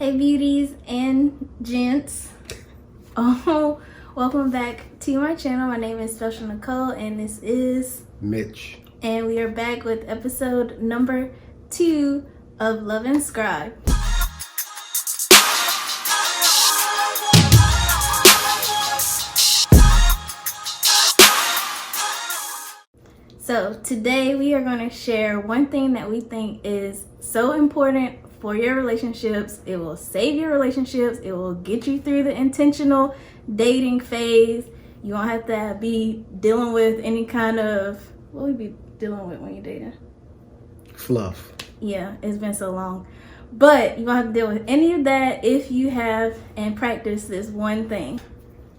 Hey beauties and gents. Oh, welcome back to my channel. My name is Special Nicole and this is Mitch. And we are back with episode number 2 of Love and Scribe. So today we are going to share one thing that we think is so important for your relationships. It will save your relationships. It will get you through the intentional dating phase. You won't have to be dealing with any kind of, what would you be dealing with when you're dating? Fluff. Yeah, it's been so long. But you won't have to deal with any of that if you have and practice this one thing.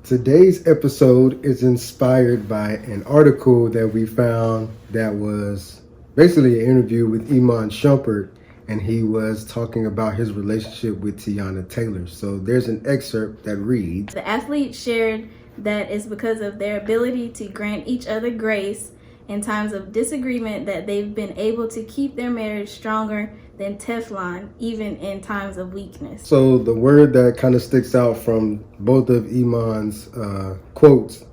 Today's episode is inspired by an article that we found that was basically an interview with Iman Shumpert, and he was talking about his relationship with Tiana Taylor. So there's an excerpt that reads, The athlete shared that it's because of their ability to grant each other grace in times of disagreement that they've been able to keep their marriage stronger than Teflon, even in times of weakness. So the word that kind of sticks out from both of Iman's quotes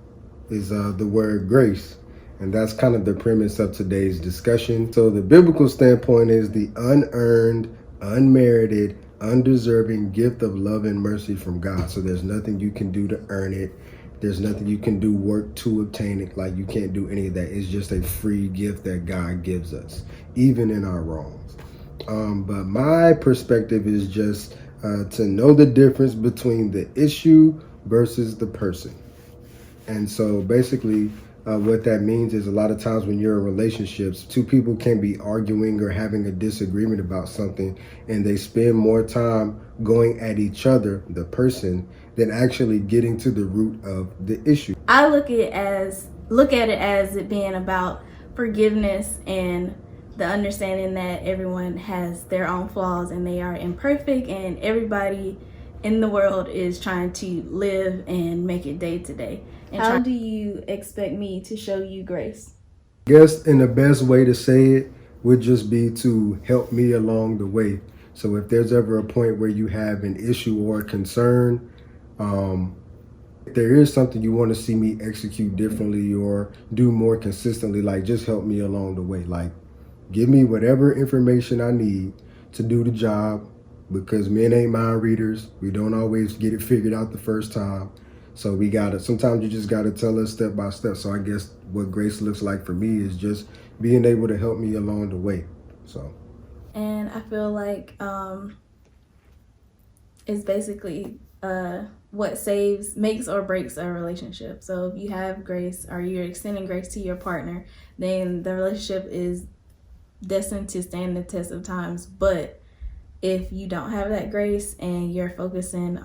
is the word grace. And that's kind of the premise of today's discussion. So the biblical standpoint is the unearned, unmerited, undeserving gift of love and mercy from God. So there's nothing you can do to earn it. There's nothing you can do work to obtain it. Like, you can't do any of that. It's just a free gift that God gives us, even in our wrongs. But my perspective is just to know the difference between the issue versus the person. And so basically what that means is a lot of times when you're in relationships, two people can be arguing or having a disagreement about something, and they spend more time going at each other, the person, than actually getting to the root of the issue. I look at it as it being about forgiveness and the understanding that everyone has their own flaws and they are imperfect, and everybody in the world is trying to live and make it day to day. And how do you expect me to show you grace? I guess in the best way to say it would just be to help me along the way. So if there's ever a point where you have an issue or a concern, if there is something you want to see me execute differently or do more consistently, like, just help me along the way. Like, give me whatever information I need to do the job, because men ain't mind readers. We don't always get it figured out the first time. So sometimes you just gotta tell us step by step. So I guess what grace looks like for me is just being able to help me along the way. So. And I feel like it's basically what makes or breaks a relationship. So if you have grace or you're extending grace to your partner, then the relationship is destined to stand the test of times. But if you don't have that grace and you're focusing,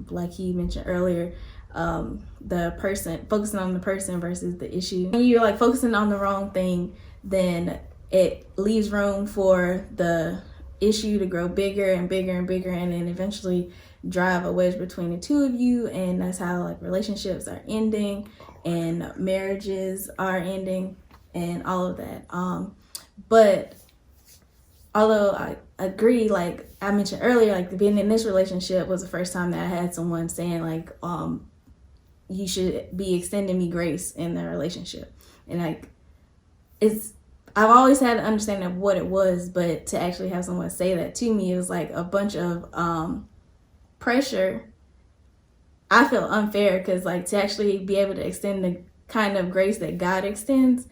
like he mentioned earlier, focusing on the person versus the issue, when you're like focusing on the wrong thing, then it leaves room for the issue to grow bigger and bigger and bigger, and then eventually drive a wedge between the two of you. And that's how like relationships are ending and marriages are ending and all of that. But although I agree, like I mentioned earlier, like being in this relationship was the first time that I had someone saying like, you should be extending me grace in the relationship. And like, I've always had an understanding of what it was, but to actually have someone say that to me, it was like a bunch of pressure. I feel unfair because like to actually be able to extend the kind of grace that God extends,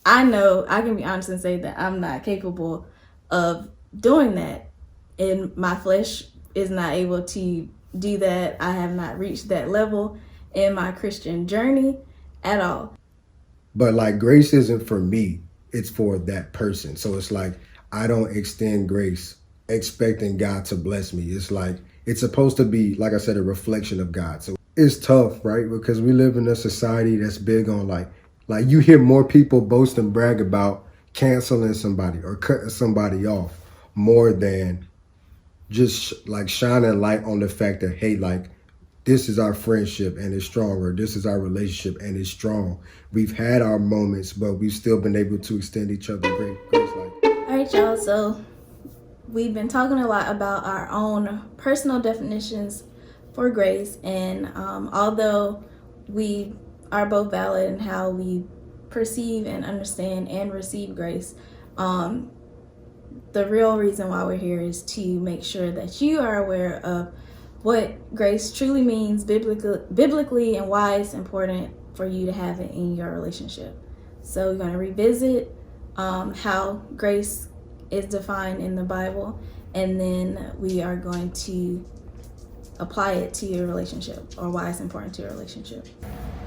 I know I can be honest and say that I'm not capable of doing that, and my flesh is not able to do that. I have not reached that level in my Christian journey at all. But like, grace isn't for me, it's for that person. So it's like, I don't extend grace expecting God to bless me. It's like, it's supposed to be, like I said, a reflection of God. So it's tough, right? Because we live in a society that's big on like you hear more people boast and brag about canceling somebody or cutting somebody off more than just like shining light on the fact that, hey, like, this is our friendship and it's strong, or this is our relationship and it's strong. We've had our moments, but we've still been able to extend each other grace. All right, y'all. So we've been talking a lot about our own personal definitions for grace, and although we are both valid in how we perceive and understand and receive grace, the real reason why we're here is to make sure that you are aware of what grace truly means biblically and why it's important for you to have it in your relationship. So we're going to revisit how grace is defined in the Bible, and then we are going to apply it to your relationship, or why it's important to your relationship.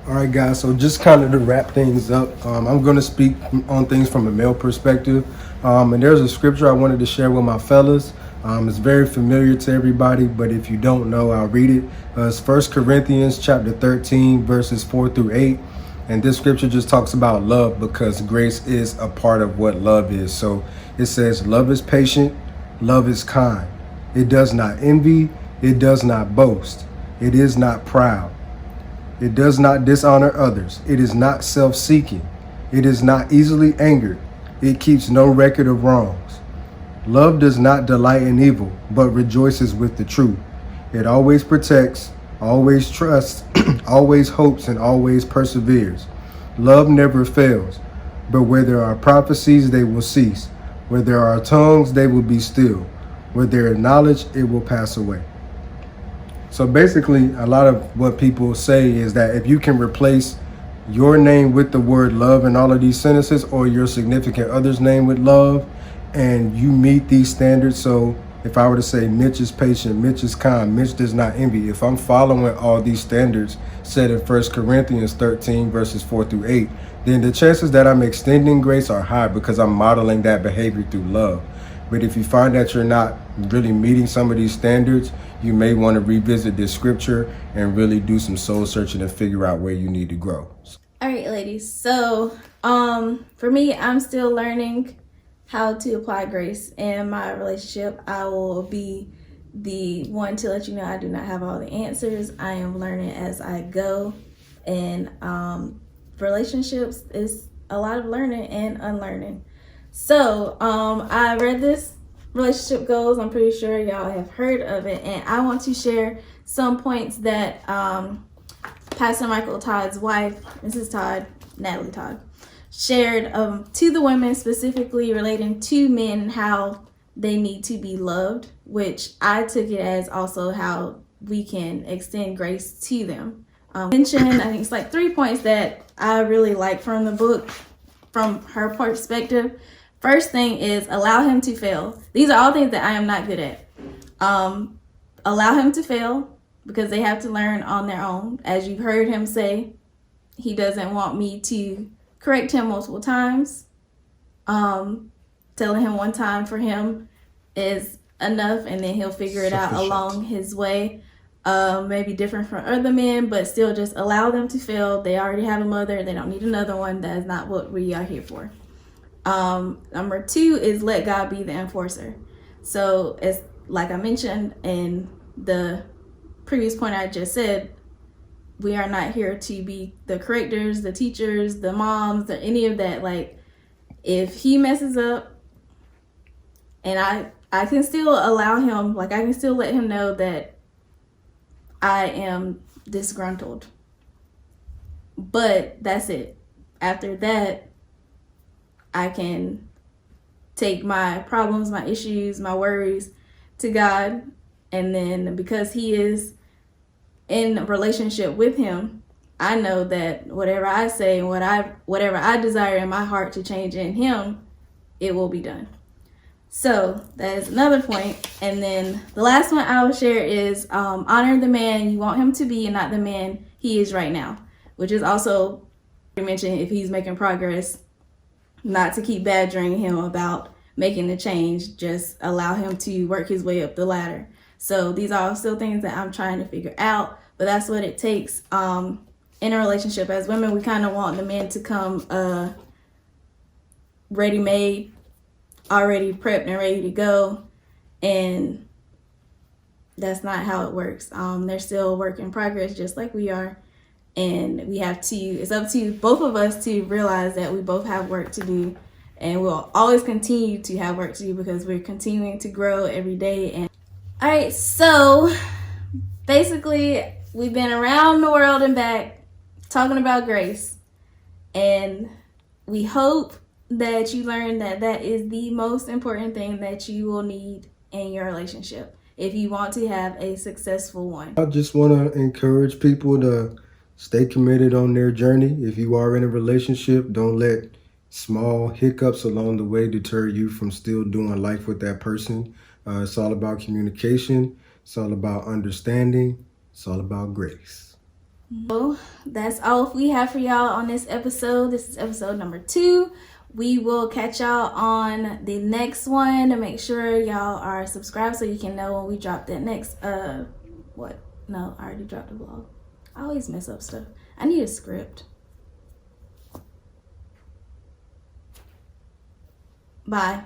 All right, guys, so just kind of to wrap things up, I'm going to speak on things from a male perspective. And there's a scripture I wanted to share with my fellas. It's very familiar to everybody, but if you don't know, I'll read it. It's 1 Corinthians chapter 13, verses 4 through 8. And this scripture just talks about love, because grace is a part of what love is. So it says, love is patient, love is kind. It does not envy, it does not boast, it is not proud. It does not dishonor others. It is not self-seeking. It is not easily angered. It keeps no record of wrongs. Love does not delight in evil, but rejoices with the truth. It always protects, always trusts, always hopes, and always perseveres. Love never fails, but where there are prophecies, they will cease. Where there are tongues, they will be still. Where there is knowledge, it will pass away. So basically, a lot of what people say is that if you can replace your name with the word love in all of these sentences, or your significant other's name with love, and you meet these standards. So if I were to say Mitch is patient, Mitch is kind, Mitch does not envy, if I'm following all these standards said in 1 Corinthians 13 verses 4 through 8, then the chances that I'm extending grace are high, because I'm modeling that behavior through love. But if you find that you're not really meeting some of these standards, you may want to revisit this scripture and really do some soul searching and figure out where you need to grow. All right, ladies. So for me, I'm still learning how to apply grace in my relationship. I will be the one to let you know I do not have all the answers. I am learning as I go. And relationships is a lot of learning and unlearning. So I read this relationship goals. I'm pretty sure y'all have heard of it. And I want to share some points that Pastor Michael Todd's wife, Mrs. Todd, Natalie Todd, shared to the women, specifically relating to men and how they need to be loved, which I took it as also how we can extend grace to them. Mentioned, I think it's like 3 points that I really like from the book, from her perspective. First thing is allow him to fail. These are all things that I am not good at. Allow him to fail, because they have to learn on their own. As you've heard him say, he doesn't want me to correct him multiple times. Telling him one time for him is enough, and then he'll figure it out along his way. Maybe different from other men, but still just allow them to fail. They already have a mother. They don't need another one. That is not what we are here for. Number 2 is let God be the enforcer. So it's like I mentioned in the previous point I just said, we are not here to be the correctors, the teachers, the moms, any of that. Like, if he messes up, and I can still allow him, like I can still let him know that I am disgruntled. But that's it. After that, I can take my problems, my issues, my worries to God. And then because he is in a relationship with him, I know that whatever I say and whatever I desire in my heart to change in him, it will be done. So that is another point. And then the last one I will share is honor the man you want him to be and not the man he is right now, which is also mentioned if he's making progress, not to keep badgering him about making the change, just allow him to work his way up the ladder. So these are still things that I'm trying to figure out, but that's what it takes in a relationship. As women, we kind of want the men to come ready-made, already prepped and ready to go, and that's not how it works. They're still a work in progress, just like we are, and we have to, it's up to both of us to realize that we both have work to do and we'll always continue to have work to do because we're continuing to grow every day. And all right, so basically we've been around the world and back talking about grace, and we hope that you learn that that is the most important thing that you will need in your relationship if you want to have a successful one. I just want to encourage people to stay committed on their journey. If you are in a relationship, don't let small hiccups along the way deter you from still doing life with that person. It's all about communication. It's all about understanding. It's all about grace. So that's all we have for y'all on this episode. This is episode number 2. We will catch y'all on the next one. To make sure y'all are subscribed so you can know when we drop that next what? No, I already dropped the vlog. I always mess up stuff. I need a script. Bye.